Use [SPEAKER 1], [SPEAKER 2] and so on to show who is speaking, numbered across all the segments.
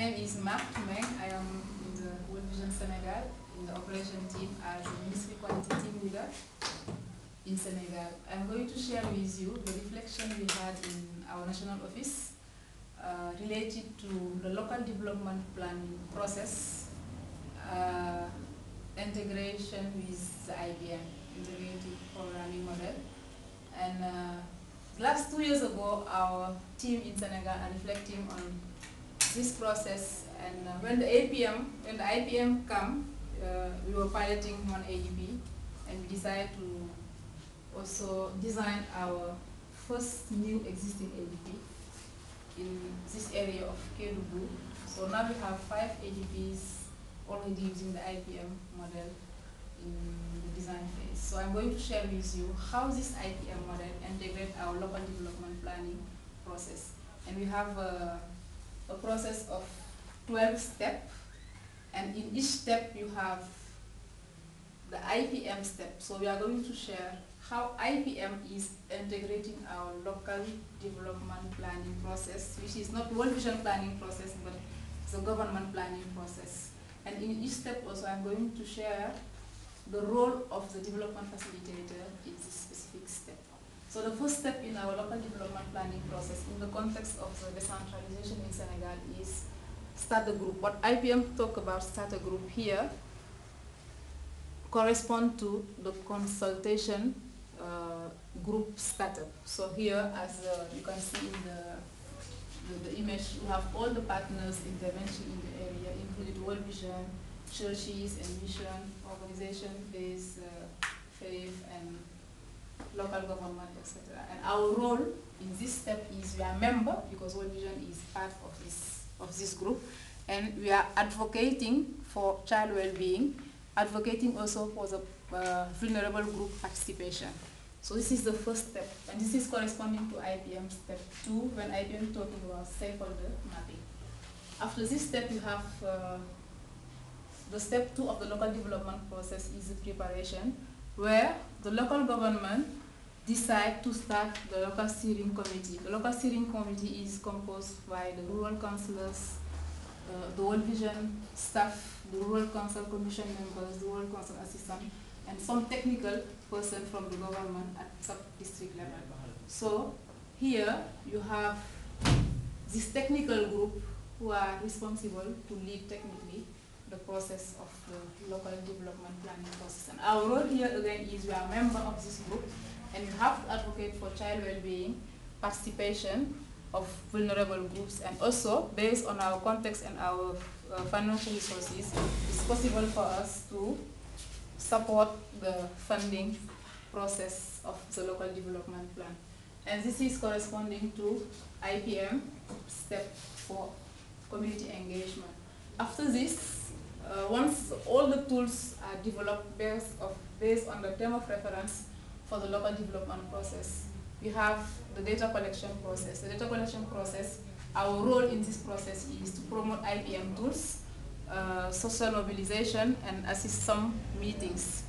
[SPEAKER 1] name is Marc Meng. I am in the WV Sen Senegal in the operation team as a ministry quality team leader in Senegal. I'm going to share with you the reflection we had in our national office related to the local development planning process, integration with the IPM, integrated programming model. And last 2 years ago, our team in Senegal are reflecting on this process, and when the IPM came, we were piloting one ADP, and we decided to also design our first new existing ADP in this area of Kédougou. So now we have 5 ADPs already using the IPM model in the design phase. So I'm going to share with you how this IPM model integrates our local development planning process. And we have a process of 12 steps, and in each step you have the IPM step. So we are going to share how IPM is integrating our local development planning process, which is not World Vision planning process, but it's a government planning process. And in each step also I'm going to share the role of the development facilitator in this specific step. So the first step in our local development planning process in the context of the decentralization in Senegal is starter group. What IPM talk about starter group here correspond to the consultation group startup. So here, as you can see in the image, we have all the partners intervention in the area, including World Vision, churches and mission, organization-based faith and local government, etc. And our role in this step is we are member, because World Vision is part of this group, and we are advocating for child well-being, advocating also for the vulnerable group participation. So this is the first step, and this is corresponding to IPM step 2 when IPM talking about stakeholder mapping. After this step, you have the step 2 of the local development process is the preparation, where the local government decide to start the local steering committee. The local steering committee is composed by the rural councillors, the World Vision staff, the rural council commission members, the rural council assistant, and some technical person from the government at sub-district level. So here you have this technical group who are responsible to lead technically the process of the local development planning process. And our role here again is we are a member of this group, and we have to advocate for child well-being, participation of vulnerable groups, and also based on our context and our financial resources, it's possible for us to support the funding process of the local development plan. And this is corresponding to IPM step 4, community engagement. After this, once all the tools are developed based on the term of reference for the local development process, we have the data collection process. The data collection process, our role in this process is to promote IPM tools, social mobilization, and assist some meetings.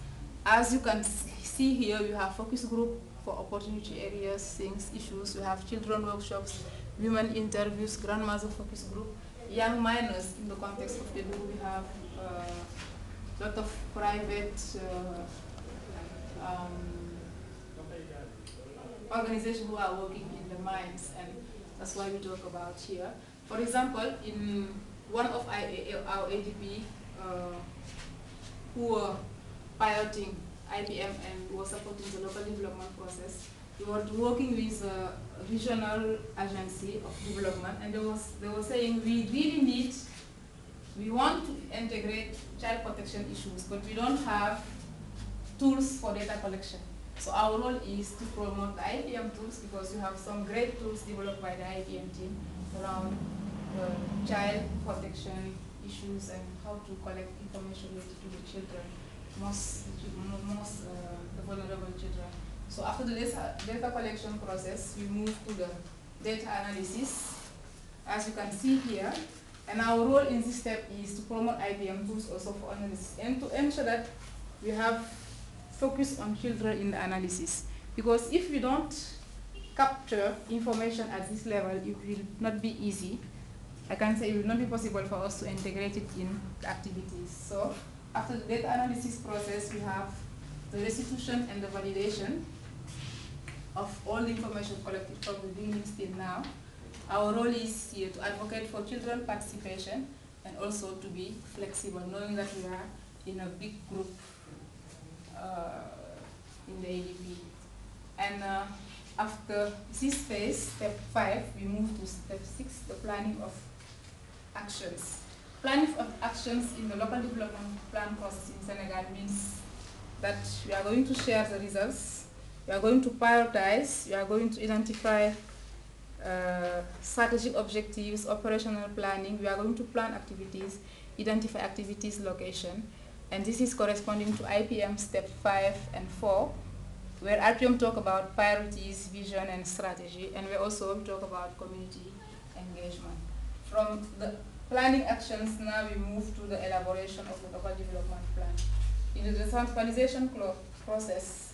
[SPEAKER 1] As you can see here, we have focus group for opportunity areas, things, issues. We have children workshops, women interviews, grandmother focus group, young minors in the context of the group. We have a lot of private organizations who are working in the mines, and that's why we talk about here. For example, in one of our ADP who were piloting IPM and were supporting the local development process, we were working with a regional agency of development, and they were saying we want to integrate child protection issues, but we don't have tools for data collection. So our role is to promote the IPM tools, because we have some great tools developed by the IPM team around child protection issues and how to collect information related to the children, the vulnerable children. So after the data collection process, we move to the data analysis, as you can see here. And our role in this step is to promote IPM tools also for analysis, and to ensure that we have focus on children in the analysis. Because if we don't capture information at this level, it will not be easy I can say it will not be possible for us to integrate it in the activities. So after the data analysis process, we have the restitution and the validation of all the information collected from the beginning till now. Our role is here to advocate for children participation and also to be flexible, knowing that we are in a big group in the ADP. And after this phase, step 5, we move to step 6, the planning of actions. Planning of actions in the local development plan process in Senegal means that we are going to share the results, we are going to prioritize, we are going to identify strategic objectives, operational planning, we are going to plan activities, identify activities location, and this is corresponding to IPM step 5 and 4, where IPM talk about priorities, vision, and strategy, and we also talk about community engagement. From the planning actions, now we move to the elaboration of the local development plan. In the decentralization process,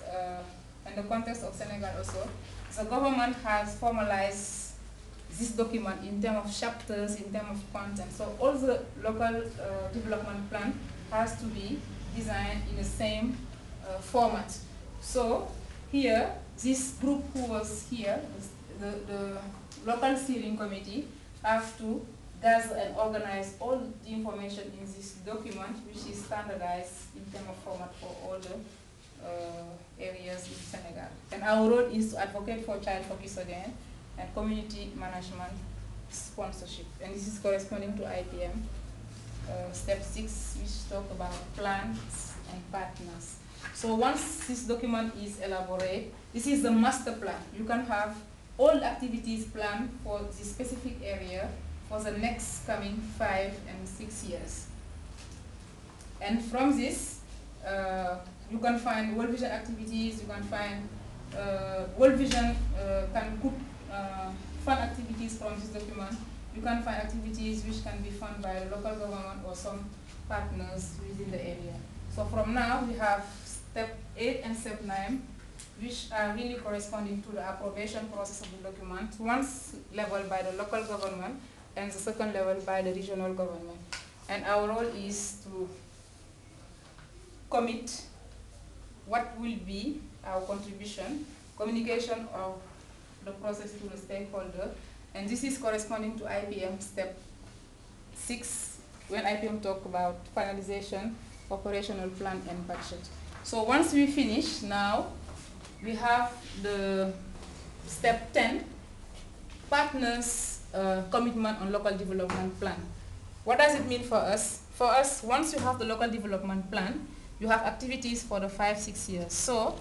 [SPEAKER 1] in the context of Senegal also, the government has formalized this document in terms of chapters, in terms of content. So all the local development plan has to be designed in the same format. So here, this group who was here, the local steering committee, have to gather and organize all the information in this document, which is standardized in terms of format for all the areas in Senegal. And our role is to advocate for child focused audience and community management sponsorship. And this is corresponding to IPM step 6, which talk about plans and partners. So once this document is elaborated, this is the master plan. You can have all activities planned for this specific area for the next coming 5 and 6 years. And from this, you can find World Vision activities, you can find World Vision can put fund activities from this document. You can find activities which can be funded by local government or some partners within the area. So from now, we have step 8 and step 9, which are really corresponding to the approbation process of the document, one level by the local government and the second level by the regional government. And our role is to commit what will be our contribution, communication of the process to the stakeholder, and this is corresponding to IPM step 6, when IPM talk about finalization, operational plan, and budget. So once we finish, now we have the step 10, partners commitment on local development plan. What does it mean for us? For us, once you have the local development plan, you have activities for the 5-6 years. So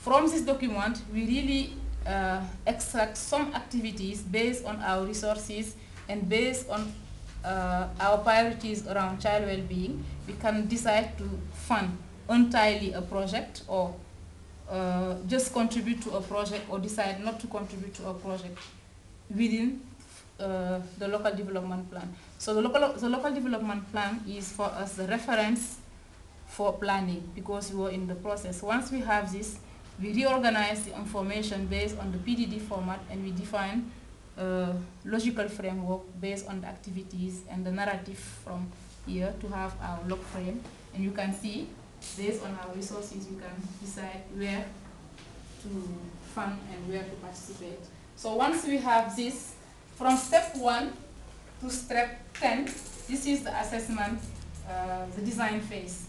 [SPEAKER 1] from this document, we really extract some activities based on our resources and based on our priorities around child well-being. We can decide to fund entirely a project, or just contribute to a project, or decide not to contribute to a project within the local development plan. So the local development plan is for us the reference for planning, because we were in the process. Once we have this, we reorganize the information based on the PDD format, and we define a logical framework based on the activities and the narrative from here to have our log frame. And you can see, based on our resources, we can decide where to fund and where to participate. So once we have this, from step 1 to step 10, this is the assessment, the design phase.